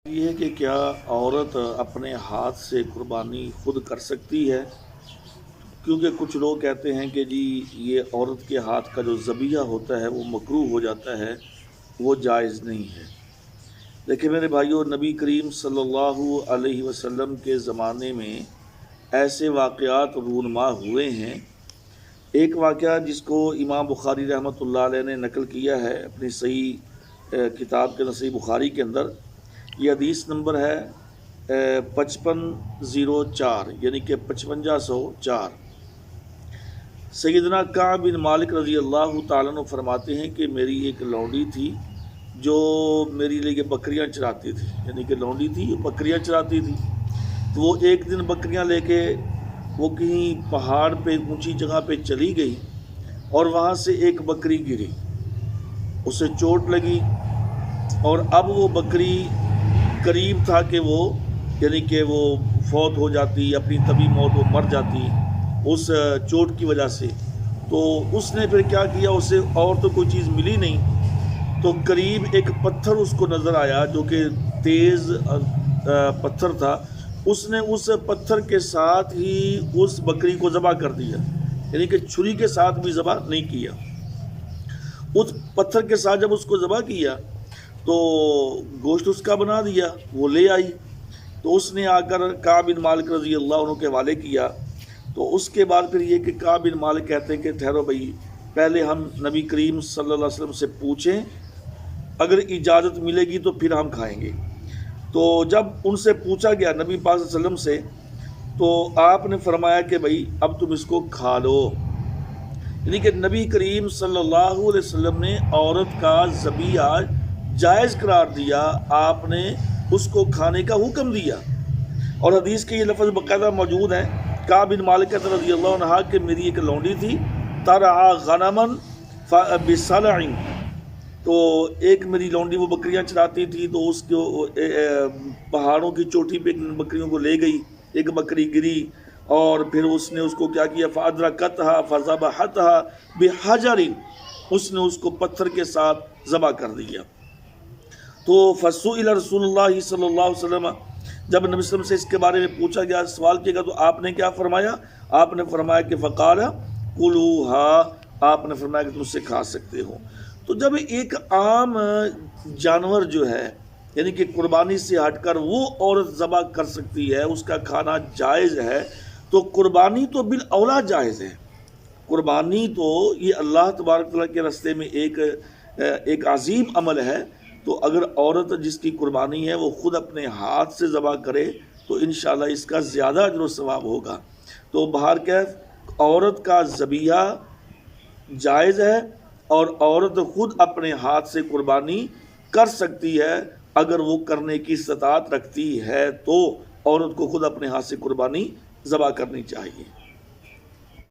یہ ہے کہ کیا عورت اپنے ہاتھ سے قربانی خود کر سکتی ہے؟ کیونکہ کچھ لوگ کہتے ہیں کہ جی یہ عورت کے ہاتھ کا جو ذبیحہ ہوتا ہے وہ مکروہ ہو جاتا ہے، وہ جائز نہیں ہے۔ دیکھیں میرے بھائیو، نبی کریم صلی اللہ علیہ وسلم کے زمانے میں ایسے واقعات رونما ہوئے ہیں۔ ایک واقعہ جس کو امام بخاری رحمۃ اللہ علیہ نے نقل کیا ہے اپنی صحیح کتاب کے صحیح بخاری کے اندر، یہ حدیث نمبر ہے 5504 یعنی کہ 5504۔ سیدنا کعب بن مالک رضی اللہ تعالیٰ عنہ فرماتے ہیں کہ میری ایک لونڈی تھی جو میری لیے بکریاں چراتی تھی، یعنی کہ لونڈی تھی جو بکریاں چراتی تھی۔ تو وہ ایک دن بکریاں لے کے وہ کہیں پہاڑ پہ اونچی جگہ پہ چلی گئی اور وہاں سے ایک بکری گری، اسے چوٹ لگی اور اب وہ بکری قریب تھا کہ وہ یعنی کہ وہ فوت ہو جاتی، اپنی طبی موت وہ مر جاتی اس چوٹ کی وجہ سے۔ تو اس نے پھر کیا کیا، اسے اور تو کوئی چیز ملی نہیں، تو قریب ایک پتھر اس کو نظر آیا جو کہ تیز پتھر تھا۔ اس نے اس پتھر کے ساتھ ہی اس بکری کو ذبح کر دیا، یعنی کہ چھری کے ساتھ بھی ذبح نہیں کیا، اس پتھر کے ساتھ جب اس کو ذبح کیا تو گوشت اس کا بنا دیا، وہ لے آئی۔ تو اس نے آ کر کعب بن مالک رضی اللہ عنہ کے حوالے کیا۔ تو اس کے بعد پھر یہ کہ کعب بن مالک کہتے ہیں کہ ٹھہرو بھائی، پہلے ہم نبی کریم صلی اللہ علیہ وسلم سے پوچھیں، اگر اجازت ملے گی تو پھر ہم کھائیں گے۔ تو جب ان سے پوچھا گیا نبی پاک صلی اللہ علیہ وسلم سے، تو آپ نے فرمایا کہ بھائی اب تم اس کو کھا لو، یعنی کہ نبی کریم صلی اللہ علیہ وسلم نے عورت کا ذبیحہ جائز قرار دیا، آپ نے اس کو کھانے کا حکم دیا۔ اور حدیث کے یہ لفظ باقاعدہ موجود ہیں۔ کعب بن مالک رضی اللہ عنہ کہ میری ایک لونڈی تھی، ترعى غنما بسلع، تو ایک میری لونڈی وہ بکریاں چراتی تھی، تو اس کو پہاڑوں کی چوٹی پہ بکریوں کو لے گئی، ایک بکری گری اور پھر اس نے اس کو کیا کیا، فادرکتها فذبحتها بحجر، اس نے اس کو پتھر کے ساتھ ذبح کر دیا۔ تو فسئل رسول اللہ صلی اللہ علیہ وسلم، جب نبی صلی اللہ علیہ وسلم سے اس کے بارے میں پوچھا گیا، سوال کیا گیا، تو آپ نے کیا فرمایا؟ آپ نے فرمایا کہ فقال کلوها، آپ نے فرمایا کہ تم اسے کھا سکتے ہو۔ تو جب ایک عام جانور جو ہے یعنی کہ قربانی سے ہٹ کر وہ عورت ذبح کر سکتی ہے، اس کا کھانا جائز ہے، تو قربانی تو بالاولا جائز ہے۔ قربانی تو یہ اللہ تبارک تعالیٰ کے راستے میں ایک عظیم عمل ہے۔ تو اگر عورت جس کی قربانی ہے وہ خود اپنے ہاتھ سے ذبح کرے تو انشاءاللہ اس کا زیادہ اجر و ثواب ہوگا۔ تو بہرکیف عورت کا ذبیحہ جائز ہے اور عورت خود اپنے ہاتھ سے قربانی کر سکتی ہے، اگر وہ کرنے کی استطاعت رکھتی ہے تو عورت کو خود اپنے ہاتھ سے قربانی ذبح کرنی چاہیے۔